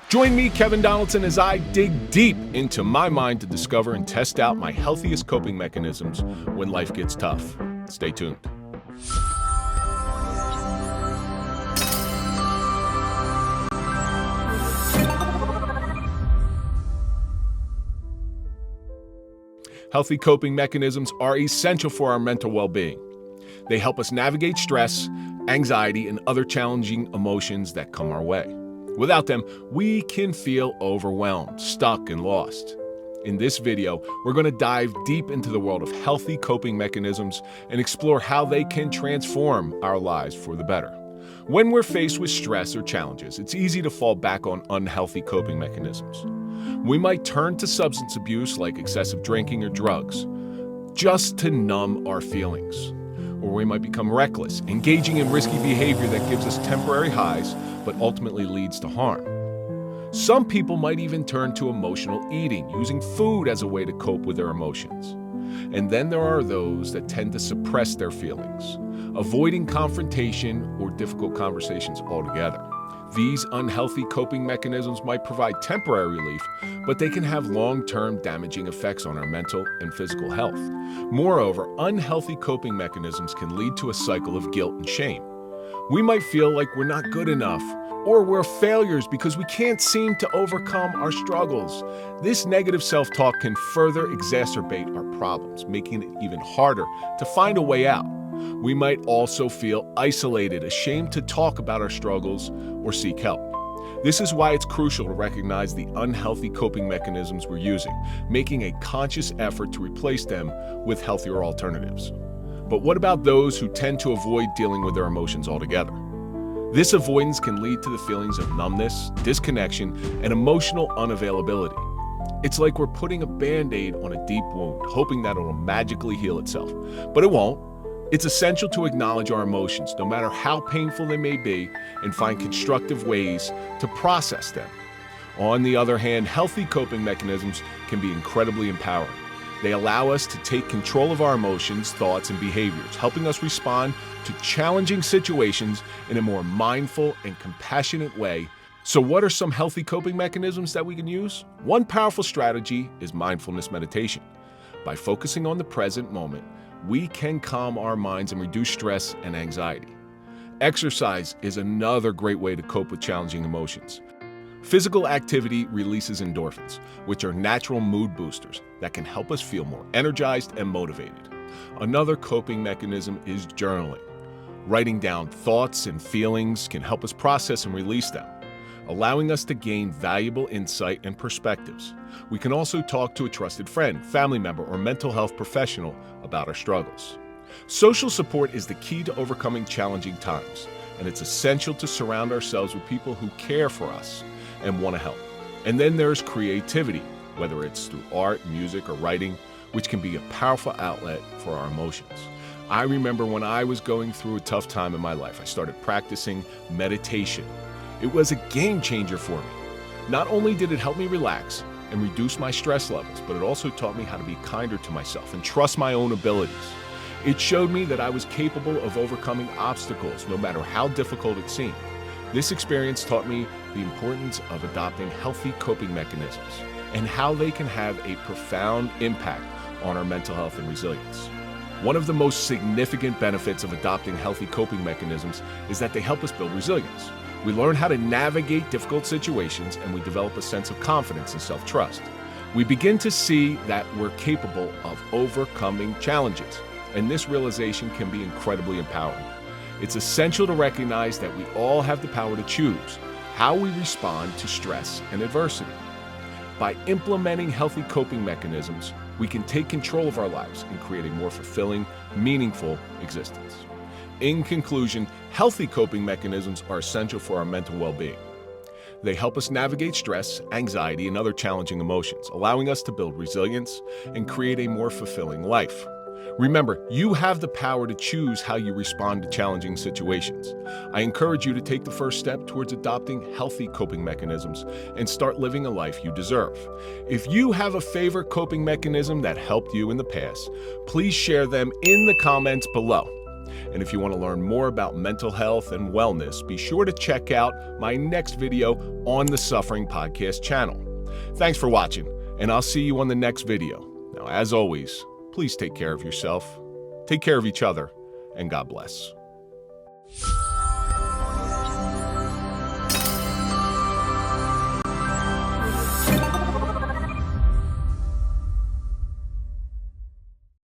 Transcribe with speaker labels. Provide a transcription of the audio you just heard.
Speaker 1: Join me, Kevin Donaldson, as I dig deep into my mind to discover and test out my healthiest coping mechanisms when life gets tough. Stay tuned. Healthy coping mechanisms are essential for our mental well-being. They help us navigate stress, anxiety, and other challenging emotions that come our way. Without them, we can feel overwhelmed, stuck, and lost. In this video, we're going to dive deep into the world of healthy coping mechanisms and explore how they can transform our lives for the better. When we're faced with stress or challenges, it's easy to fall back on unhealthy coping mechanisms. We might turn to substance abuse like excessive drinking or drugs, just to numb our feelings. Or we might become reckless, engaging in risky behavior that gives us temporary highs, but ultimately leads to harm. Some people might even turn to emotional eating, using food as a way to cope with their emotions. And then there are those that tend to suppress their feelings, avoiding confrontation or difficult conversations altogether. These unhealthy coping mechanisms might provide temporary relief, but they can have long-term damaging effects on our mental and physical health. Moreover, unhealthy coping mechanisms can lead to a cycle of guilt and shame. We might feel like we're not good enough, or we're failures because we can't seem to overcome our struggles. This negative self-talk can further exacerbate our problems, making it even harder to find a way out. We might also feel isolated, ashamed to talk about our struggles or seek help. This is why it's crucial to recognize the unhealthy coping mechanisms we're using, making a conscious effort to replace them with healthier alternatives. But what about those who tend to avoid dealing with their emotions altogether? This avoidance can lead to the feelings of numbness, disconnection, and emotional unavailability. It's like we're putting a Band-Aid on a deep wound, hoping that it'll magically heal itself. But it won't. It's essential to acknowledge our emotions, no matter how painful they may be, and find constructive ways to process them. On the other hand, healthy coping mechanisms can be incredibly empowering. They allow us to take control of our emotions, thoughts, and behaviors, helping us respond to challenging situations in a more mindful and compassionate way. So what are some healthy coping mechanisms that we can use? One powerful strategy is mindfulness meditation. By focusing on the present moment, we can calm our minds and reduce stress and anxiety. Exercise is another great way to cope with challenging emotions. Physical activity releases endorphins, which are natural mood boosters that can help us feel more energized and motivated. Another coping mechanism is journaling. Writing down thoughts and feelings can help us process and release them, allowing us to gain valuable insight and perspectives. We can also talk to a trusted friend, family member, or mental health professional about our struggles. Social support is the key to overcoming challenging times, and it's essential to surround ourselves with people who care for us and want to help. And then there's creativity, whether it's through art, music, or writing, which can be a powerful outlet for our emotions. I remember when I was going through a tough time in my life, I started practicing meditation. It was a game changer for me. Not only did it help me relax and reduce my stress levels, but it also taught me how to be kinder to myself and trust my own abilities. It showed me that I was capable of overcoming obstacles, no matter how difficult it seemed. This experience taught me the importance of adopting healthy coping mechanisms and how they can have a profound impact on our mental health and resilience. One of the most significant benefits of adopting healthy coping mechanisms is that they help us build resilience. We learn how to navigate difficult situations, and we develop a sense of confidence and self-trust. We begin to see that we're capable of overcoming challenges, and this realization can be incredibly empowering. It's essential to recognize that we all have the power to choose how we respond to stress and adversity. By implementing healthy coping mechanisms, we can take control of our lives and create a more fulfilling, meaningful existence. In conclusion, healthy coping mechanisms are essential for our mental well-being. They help us navigate stress, anxiety, and other challenging emotions, allowing us to build resilience and create a more fulfilling life. Remember, you have the power to choose how you respond to challenging situations. I encourage you to take the first step towards adopting healthy coping mechanisms and start living a life you deserve. If you have a favorite coping mechanism that helped you in the past, please share them in the comments below. And if you want to learn more about mental health and wellness, be sure to check out my next video on the Suffering Podcast channel. Thanks for watching, and I'll see you on the next video. Now, as always, please take care of yourself, take care of each other, and God bless.